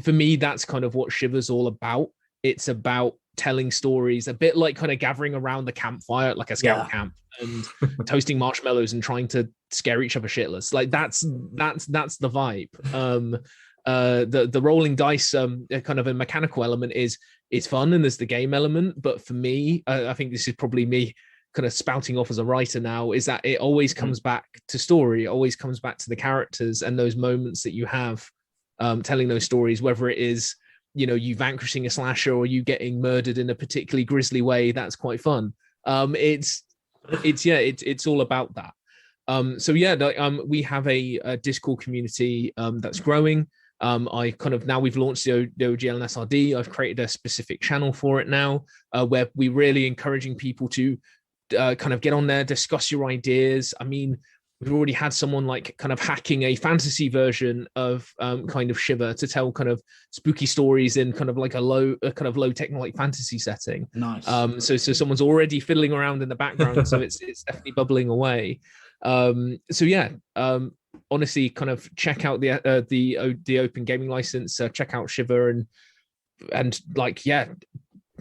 for me, that's kind of what Shiver's all about. It's about telling stories, a bit like kind of gathering around the campfire, like a scout camp, and toasting marshmallows and trying to scare each other shitless. Like that's the vibe. The rolling dice, kind of a mechanical element is fun, and there's the game element. But for me, I think this is probably me kind of spouting off as a writer now, is that it always comes back to story. It always comes back to the characters and those moments that you have telling those stories, whether it is, you know, you vanquishing a slasher or you getting murdered in a particularly grisly way. That's quite fun. It's all about that. So yeah, we have a Discord community that's growing. I kind of, now we've launched the OGL and SRD. I've created a specific channel for it now, where we're really encouraging people to kind of get on there, discuss your ideas. I mean, we've already had someone like kind of hacking a fantasy version of kind of Shiver to tell kind of spooky stories in kind of like a low tech like fantasy setting. Nice. So someone's already fiddling around in the background, so it's definitely bubbling away. So yeah, honestly, kind of check out the open gaming license. Check out Shiver and like, yeah,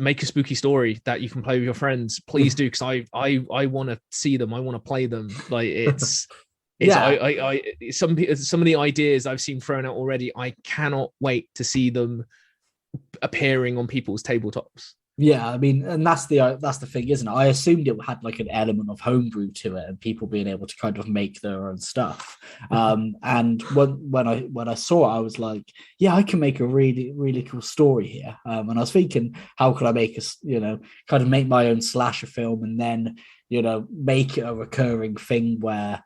make a spooky story that you can play with your friends. Please do, because I want to see them. I want to play them. Like it's yeah. Some of the ideas I've seen thrown out already, I cannot wait to see them appearing on people's tabletops. Yeah, I mean, and that's the thing, isn't it? I assumed it had like an element of homebrew to it and people being able to kind of make their own stuff. And when I saw it, I was like, yeah, I can make a really, really cool story here. And I was thinking, how could I make kind of make my own slasher film and then, make it a recurring thing where,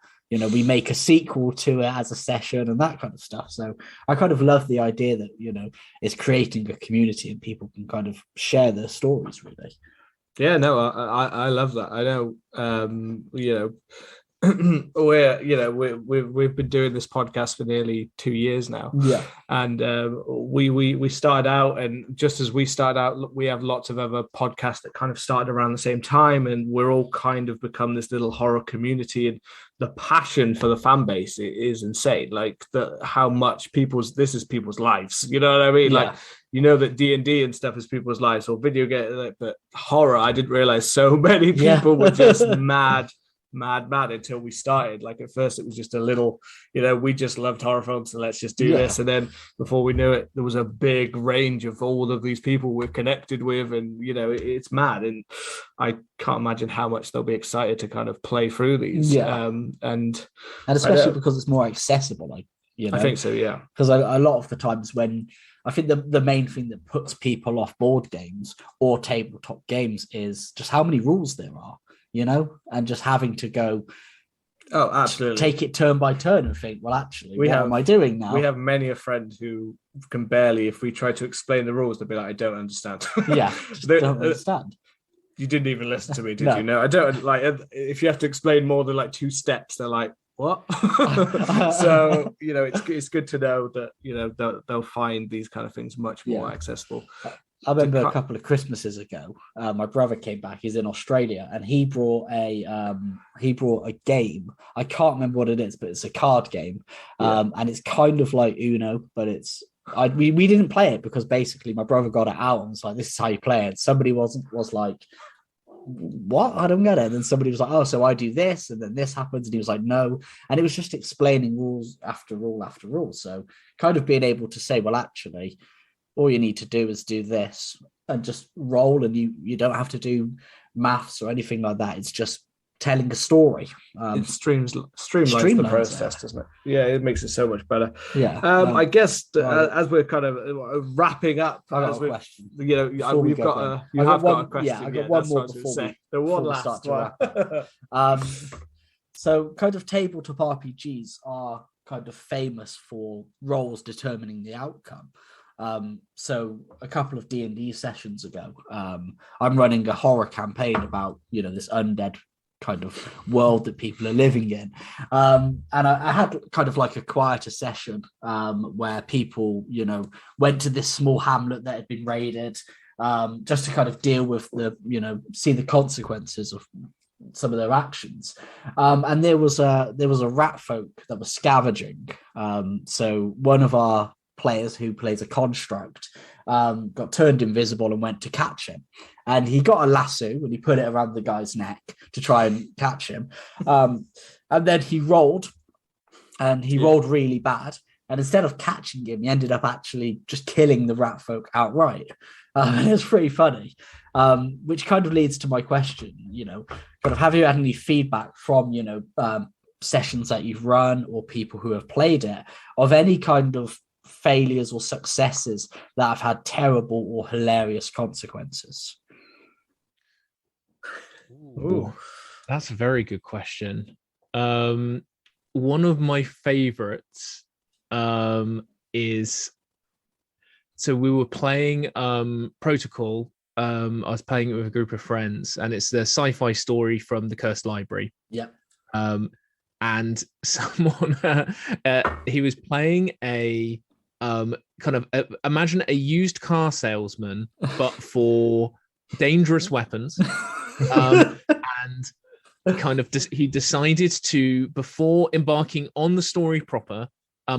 we make a sequel to it as a session and that kind of stuff. So I kind of love the idea that, it's creating a community and people can kind of share their stories, really. Yeah, no, I love that. I know, we've been doing this podcast for nearly 2 years now. Yeah. And we started out, and just as we started out, we have lots of other podcasts that kind of started around the same time, and we're all kind of become this little horror community. And the passion for the fan base is insane. Like how much this is people's lives. You know what I mean? Yeah. Like, that D&D and stuff is people's lives, or video game, but horror, I didn't realize so many people were just mad until we started. Like at first it was just a little, we just loved horror films, so let's just do this. And then before we knew it, there was a big range of all of these people we're connected with, and it's mad. And I can't imagine how much they'll be excited to kind of play through these. And especially because it's more accessible, like, I think so, yeah. Because a lot of the times when I think the main thing that puts people off board games or tabletop games is just how many rules there are, and just having to go, oh, absolutely, take it turn by turn and think, well, actually, what am I doing now? We have many a friend who can barely, if we try to explain the rules, they'll be like, I don't understand. Yeah, don't understand. You didn't even listen to me, did you? No, I don't. Like, if you have to explain more than like 2 steps, they're like, what? So it's good to know that they'll find these kind of things much more accessible. I remember a couple of Christmases ago, my brother came back. He's in Australia, and he brought a game. I can't remember what it is, but it's a card game, and it's kind of like Uno, but we didn't play it because basically my brother got it out and was like, "This is how you play it." Somebody was like, "What? I don't get it." And then somebody was like, "Oh, so I do this, and then this happens," and he was like, "No," and it was just explaining rules after rule after rule. So kind of being able to say, well, actually, all you need to do is do this and just roll, and you don't have to do maths or anything like that. It's just telling a story. It streamlines the process, doesn't it? Yeah, it makes it so much better. Yeah. I guess as we're kind of wrapping up, I got a question. You've got a question. Yeah, I got one more before the one last start to wrap up. So kind of tabletop RPGs are kind of famous for roles determining the outcome. So a couple of D&D sessions ago, I'm running a horror campaign about, this undead kind of world that people are living in. And I had kind of like a quieter session where people, went to this small hamlet that had been raided, just to kind of deal with see the consequences of some of their actions. And there was a rat folk that was scavenging. So one of our players who plays a construct got turned invisible and went to catch him, and he got a lasso and he put it around the guy's neck to try and catch him, and then he rolled really bad, and instead of catching him, he ended up actually just killing the rat folk outright. And it's pretty funny, which kind of leads to my question, kind of, have you had any feedback from sessions that you've run or people who have played it of any kind of failures or successes that have had terrible or hilarious consequences? Ooh, that's a very good question. One of my favorites is, so we were playing Protocol. I was playing it with a group of friends, and it's the sci-fi story from the Cursed Library. Yeah. And someone he was playing a kind of imagine a used car salesman, but for dangerous weapons. And kind of he decided to, before embarking on the story proper,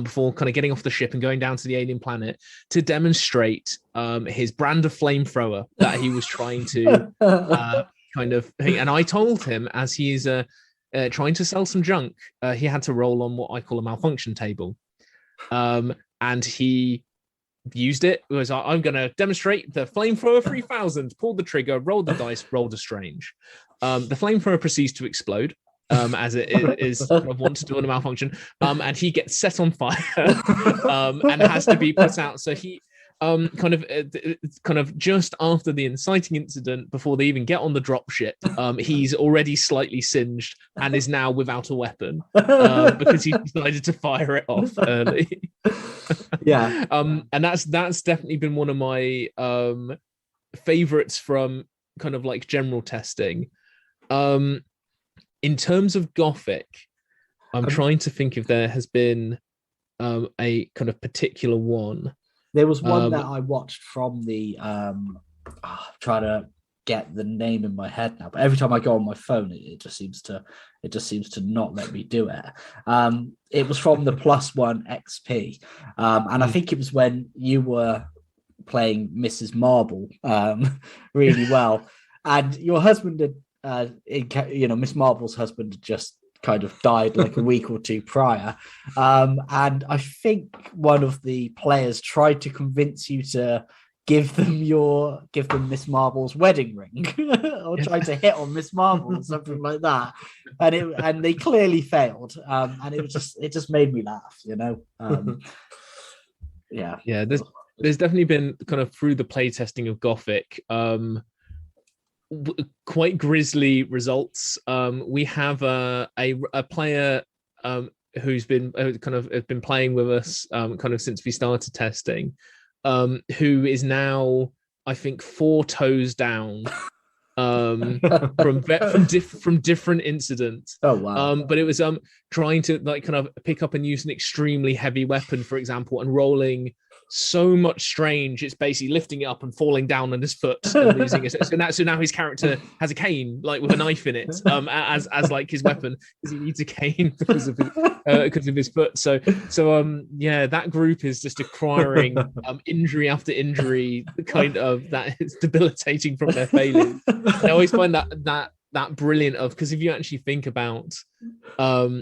before kind of getting off the ship and going down to the alien planet, to demonstrate his brand of flamethrower that he was trying to kind of thing. And I told him, as he is trying to sell some junk, he had to roll on what I call a malfunction table. And he used it. It was like, I'm going to demonstrate the flamethrower 3000, pulled the trigger, rolled the dice, rolled a strange. The flamethrower proceeds to explode, as it is kind of want to do on a malfunction. And he gets set on fire and has to be put out. So he, kind of just after the inciting incident, before they even get on the dropship, he's already slightly singed and is now without a weapon because he decided to fire it off early. Yeah. And that's definitely been one of my favorites from kind of like general testing. In terms of Gothic, I'm trying to think if there has been a kind of particular one. There was one that I watched from the trying to get the name in my head now, but every time I go on my phone, it just seems to not let me do it. It was from the +1 XP, and I think it was when you were playing Mrs. Marble really well, and your husband had, Miss Marble's husband had just kind of died like a week or two prior, and I think one of the players tried to convince you to give them Miss Marble's wedding ring, or tried to hit on Miss Marble or something like that, and they clearly failed, and it just made me laugh, yeah. There's definitely been kind of through the playtesting of Gothic, quite grisly results. We have a player who's been playing with us kind of since we started testing, who is now, I think, 4 toes down from different incidents. Oh wow. But it was trying to like kind of pick up and use an extremely heavy weapon, for example, and rolling so much strange, it's basically lifting it up and falling down on his foot and losing it. So now his character has a cane, like with a knife in it, as like his weapon, because he needs a cane because of his foot. So that group is just acquiring injury after injury, kind of that is debilitating from their failures. I always find that brilliant because if you actually think about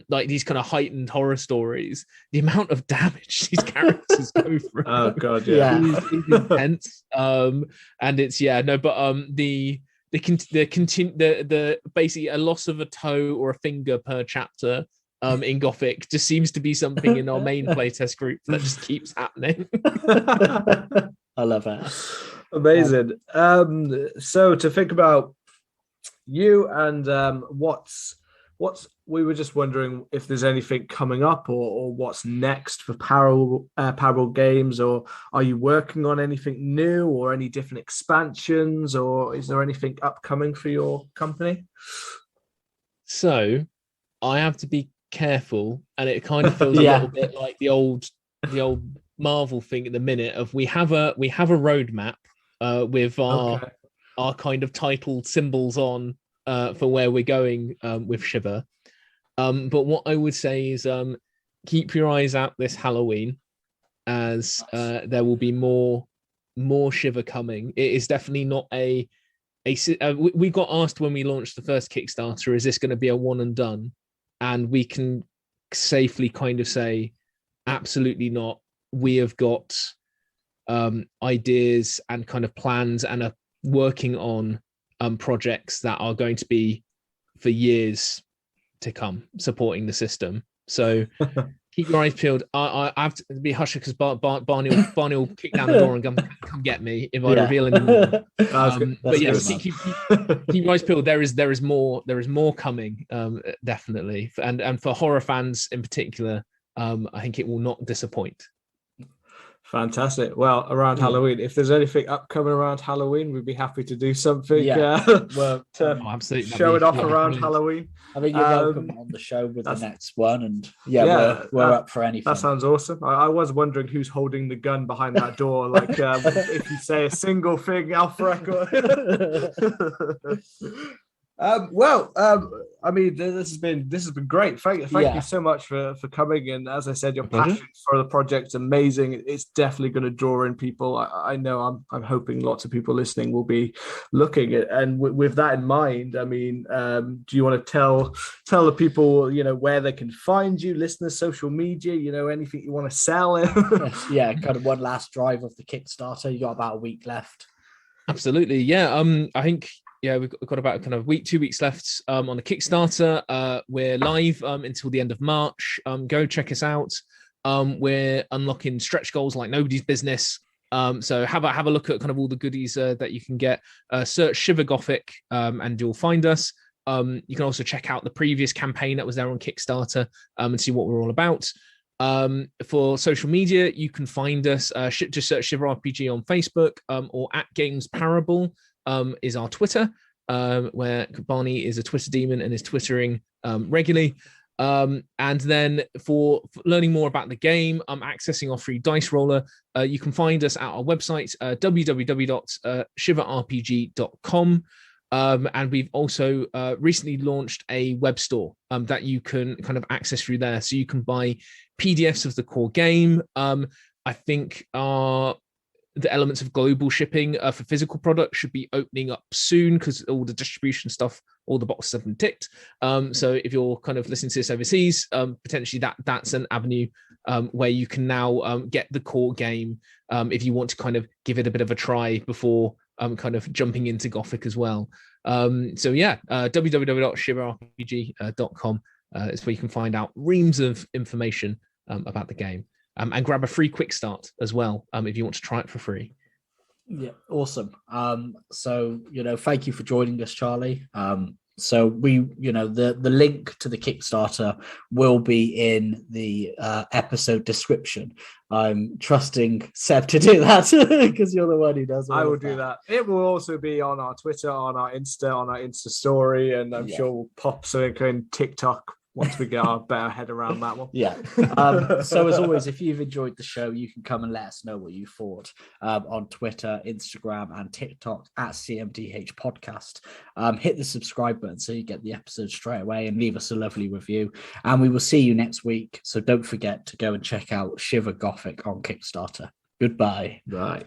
like these kind of heightened horror stories, the amount of damage these characters go through. Oh god, yeah. is intense. And it's the basically a loss of a toe or a finger per chapter in Gothic just seems to be something in our main playtest group that just keeps happening. I love it. Amazing. So to think about you and what's we were just wondering if there's anything coming up or what's next for Parable Games, or are you working on anything new or any different expansions, or is there anything upcoming for your company? So I have to be careful, and it kind of feels a little bit like the old Marvel thing at the minute of we have a roadmap with our kind of titled symbols on for where we're going with Shiver. But what I would say is keep your eyes out this Halloween, as there will be more Shiver coming. It is definitely not we got asked when we launched the first Kickstarter, is this going to be a one and done? And we can safely kind of say, absolutely not. We have got ideas and kind of plans and are working on projects that are going to be for years to come, supporting the system. So keep your eyes peeled. I have to be hushed because Barney will kick down the door and come get me if I reveal any more. But yes, keep your eyes peeled. There is more coming, definitely, and for horror fans in particular, I think it will not disappoint. Fantastic. Well, around Halloween, if there's anything upcoming around Halloween, we'd be happy to do something. Absolutely. Show it off around Halloween. I think you're welcome on the show with the next one, and we're up for anything. That sounds awesome. I was wondering who's holding the gun behind that door. Like, if you say a single thing, off record. I mean, this has been great. Thank you so much for coming. And as I said, your passion for the project's amazing. It's definitely going to draw in people. I know. I'm hoping lots of people listening will be looking at. And with that in mind, I mean, do you want to tell the people, where they can find you, listeners, social media, anything you want to sell? Kind of one last drive of the Kickstarter. You got about a week left. Absolutely, yeah. I think. Yeah, we've got about kind of 2 weeks left on the Kickstarter. We're live until the end of March. Go check us out. We're unlocking stretch goals like nobody's business. So have a look at kind of all the goodies that you can get. Search Shiver Gothic and you'll find us. You can also check out the previous campaign that was there on Kickstarter and see what we're all about. For social media, you can find us, just search Shiver RPG on Facebook, or at Games Parable is our Twitter, where Barney is a Twitter demon and is twittering regularly. And then for learning more about the game, accessing our free dice roller, you can find us at our website, www.shiverrpg.com. And we've also recently launched a web store that you can kind of access through there. So you can buy PDFs of the core game. I think the elements of global shipping for physical products should be opening up soon because all the distribution stuff, all the boxes have been ticked. So if you're kind of listening to this overseas, potentially that's an avenue where you can now get the core game if you want to kind of give it a bit of a try before kind of jumping into Gothic as well. www.shiverrpg.com is where you can find out reams of information about the game. And grab a free quick start as well if you want to try it for free. Yeah, awesome. So thank you for joining us, Charlie. So we, the link to the Kickstarter will be in the episode description. I'm trusting Seb to do that because you're the one who does. I will do that. It will also be on our Twitter, on our Insta story, and I'm sure we'll pop something in TikTok once we get our better head around that one. Yeah. So as always, if you've enjoyed the show, you can come and let us know what you thought on Twitter, Instagram, and TikTok at CMDH Podcast. Hit the subscribe button so you get the episode straight away and leave us a lovely review. And we will see you next week. So don't forget to go and check out Shiver Gothic on Kickstarter. Goodbye. Bye.